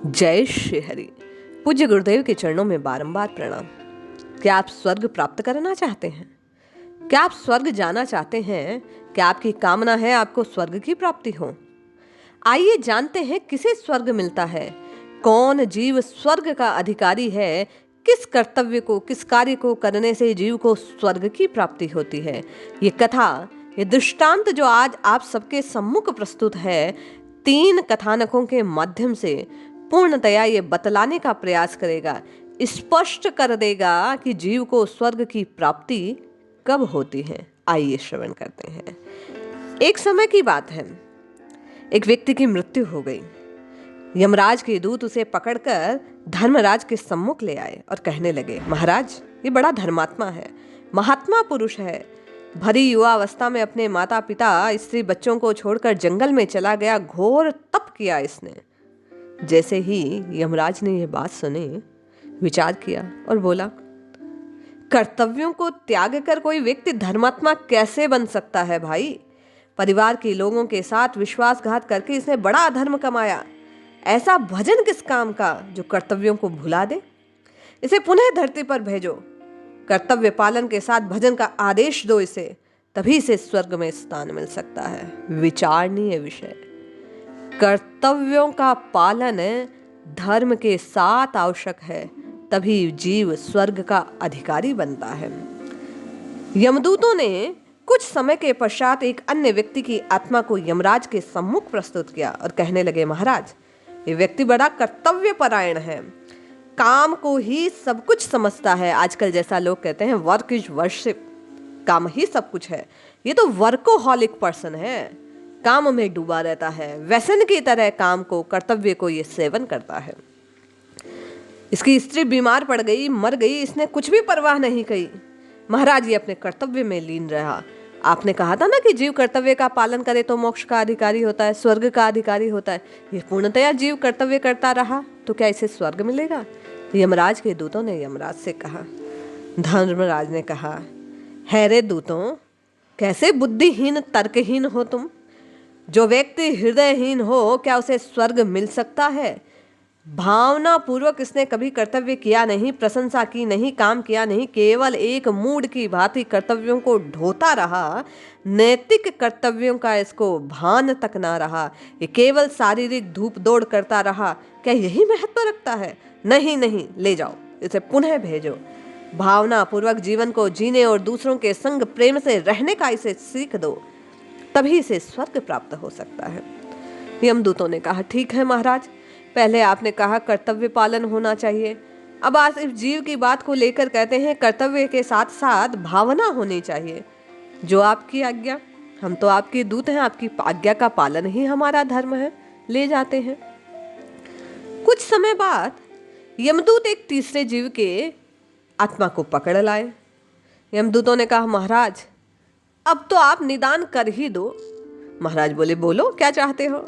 जय श्री हरि। पूज्य गुरुदेव के चरणों में बारंबार प्रणाम। क्या आप स्वर्ग प्राप्त करना चाहते हैं? क्या आप स्वर्ग जाना चाहते हैं? क्या आपकी कामना है आपको स्वर्ग की प्राप्ति हो? आइए जानते हैं किसे स्वर्ग मिलता है, कौन जीव स्वर्ग का अधिकारी है, किस कर्तव्य को, किस कार्य को करने से जीव को स्वर्ग की प्राप्ति होती है। ये कथा, ये दृष्टांत जो आज आप सबके सम्मुख प्रस्तुत है, 3 कथानकों के माध्यम से पूर्णतया ये बतलाने का प्रयास करेगा, स्पष्ट कर देगा कि जीव को स्वर्ग की प्राप्ति कब होती है। आइए श्रवण करते हैं। एक समय की बात है, एक व्यक्ति की मृत्यु हो गई। यमराज के दूत उसे पकड़कर धर्मराज के सम्मुख ले आए और कहने लगे, महाराज, ये बड़ा धर्मात्मा है, महात्मा पुरुष है। भरी युवावस्था में अपने माता पिता, स्त्री बच्चों को छोड़कर जंगल में चला गया, घोर तप किया इसने। जैसे ही यमराज ने यह बात सुनी, विचार किया और बोला, कर्तव्यों को त्याग कर कोई व्यक्ति धर्मात्मा कैसे बन सकता है भाई? परिवार के लोगों के साथ विश्वासघात करके इसने बड़ा अधर्म कमाया। ऐसा भजन किस काम का जो कर्तव्यों को भुला दे? इसे पुनः धरती पर भेजो, कर्तव्य पालन के साथ भजन का आदेश दो इसे, तभी इसे स्वर्ग में स्थान मिल सकता है। विचारणीय विषय। कर्तव्यों का पालन धर्म के साथ आवश्यक है, तभी जीव स्वर्ग का अधिकारी बनता है। यमदूतों ने कुछ समय के पश्चात एक अन्य व्यक्ति की आत्मा को यमराज के सम्मुख प्रस्तुत किया और कहने लगे, महाराज, ये व्यक्ति बड़ा कर्तव्य परायण है, काम को ही सब कुछ समझता है। आजकल जैसा लोग कहते हैं, वर्क इज वर्शिप, काम ही सब कुछ है। ये तो वर्कोहॉलिक पर्सन है, काम में डूबा रहता है, व्यसन की तरह काम को, कर्तव्य को ये सेवन करता है। इसकी स्त्री बीमार पड़ गई, मर गई, इसने कुछ भी परवाह नहीं की। महाराज, ये अपने कर्तव्य में लीन रहा। आपने कहा था ना कि जीव कर्तव्य का पालन करे तो मोक्ष का अधिकारी होता है, स्वर्ग का अधिकारी होता है। ये पूर्णतया जीव कर्तव्य करता रहा तो क्या इसे स्वर्ग मिलेगा? यमराज के दूतों ने यमराज से कहा। धर्मराज ने कहा, है रे दूतों, कैसे बुद्धिहीन तर्कहीन हो तुम? जो व्यक्ति हृदयहीन हो, क्या उसे स्वर्ग मिल सकता है? भावना पूर्वक इसने कभी कर्तव्य किया नहीं, प्रशंसा की नहीं, काम किया नहीं, केवल एक मूढ़ की भांति कर्तव्यों को ढोता रहा। नैतिक कर्तव्यों का इसको भान तक ना रहा। ये केवल शारीरिक धूप दौड़ करता रहा। क्या यही महत्व रखता है? नहीं नहीं, ले जाओ, इसे पुनः भेजो। भावना पूर्वक जीवन को जीने और दूसरों के संग प्रेम से रहने का इसे सीख दो, तभी इसे स्वर्ग प्राप्त हो सकता है। यमदूतों ने कहा, ठीक है महाराज, पहले आपने कहा कर्तव्य पालन होना चाहिए, अब आप इस जीव की बात को लेकर कहते हैं कर्तव्य के साथ साथ भावना होनी चाहिए। जो आपकी आज्ञा, हम तो आपके दूत हैं, आपकी आज्ञा का पालन ही हमारा धर्म है, ले जाते हैं। कुछ समय बाद यमदूत एक तीसरे जीव के आत्मा को पकड़ लाए। यमदूतों ने कहा, महाराज, अब तो आप निदान कर ही दो। महाराज बोले, बोलो क्या चाहते हो?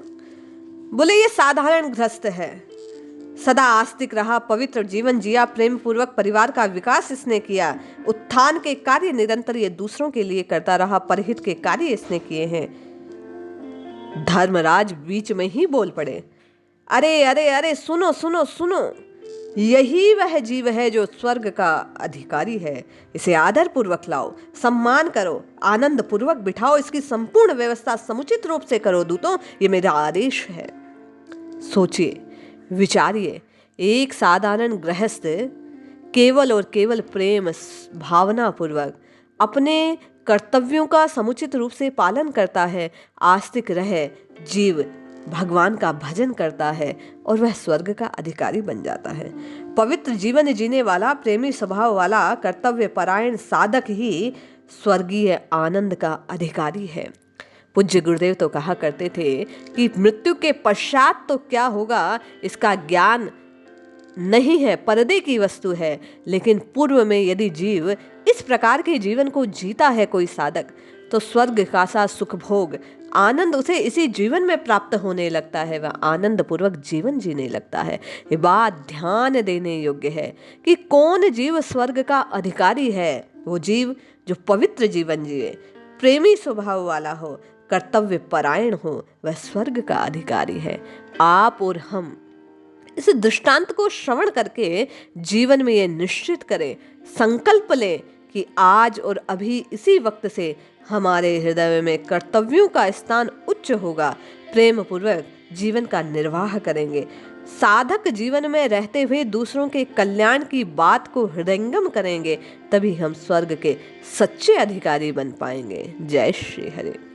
बोले, ये साधारण गृहस्थ है, सदा आस्तिक रहा, पवित्र जीवन जिया, प्रेम पूर्वक परिवार का विकास इसने किया, उत्थान के कार्य निरंतर ये दूसरों के लिए करता रहा, परहित के कार्य इसने किए हैं। धर्मराज बीच में ही बोल पड़े, अरे अरे अरे, सुनो सुनो सुनो, यही वह जीव है जो स्वर्ग का अधिकारी है। इसे आदर पूर्वक लाओ, सम्मान करो, आनंद पूर्वक बिठाओ, इसकी संपूर्ण व्यवस्था समुचित रूप से करो दूतों, ये मेरा आदेश है। सोचिए, विचारिए, एक साधारण गृहस्थ केवल और केवल प्रेम भावना पूर्वक अपने कर्तव्यों का समुचित रूप से पालन करता है, आस्तिक रहे जीव भगवान का भजन करता है और वह स्वर्ग का अधिकारी बन जाता है। पवित्र जीवन जीने वाला, प्रेमी स्वभाव वाला, कर्तव्य परायण साधक ही स्वर्गीय आनंद का अधिकारी है। पूज्य गुरुदेव तो कहा करते थे कि मृत्यु के पश्चात तो क्या होगा इसका ज्ञान नहीं है, पर्दे की वस्तु है, लेकिन पूर्व में यदि जीव इस प्रकार के जीवन को जीता है कोई साधक, तो स्वर्ग का सा सुख भोग आनंद उसे इसी जीवन में प्राप्त होने लगता है। वह आनंद पूर्वक जीवन जीने लगता है। ये बात ध्यान देने योग्य है कि कौन जीव स्वर्ग का अधिकारी है। वो जीव जो पवित्र जीवन जिए, प्रेमी स्वभाव वाला हो, कर्तव्य परायण हो, वह स्वर्ग का अधिकारी है। आप और हम इस दृष्टांत को श्रवण करके जीवन में ये निश्चित करें, संकल्प लें कि आज और अभी इसी वक्त से हमारे हृदय में कर्तव्यों का स्थान उच्च होगा। प्रेम पूर्वक जीवन का निर्वाह करेंगे। साधक जीवन में रहते हुए दूसरों के कल्याण की बात को हृदयंगम करेंगे, तभी हम स्वर्ग के सच्चे अधिकारी बन पाएंगे। जय श्री हरि।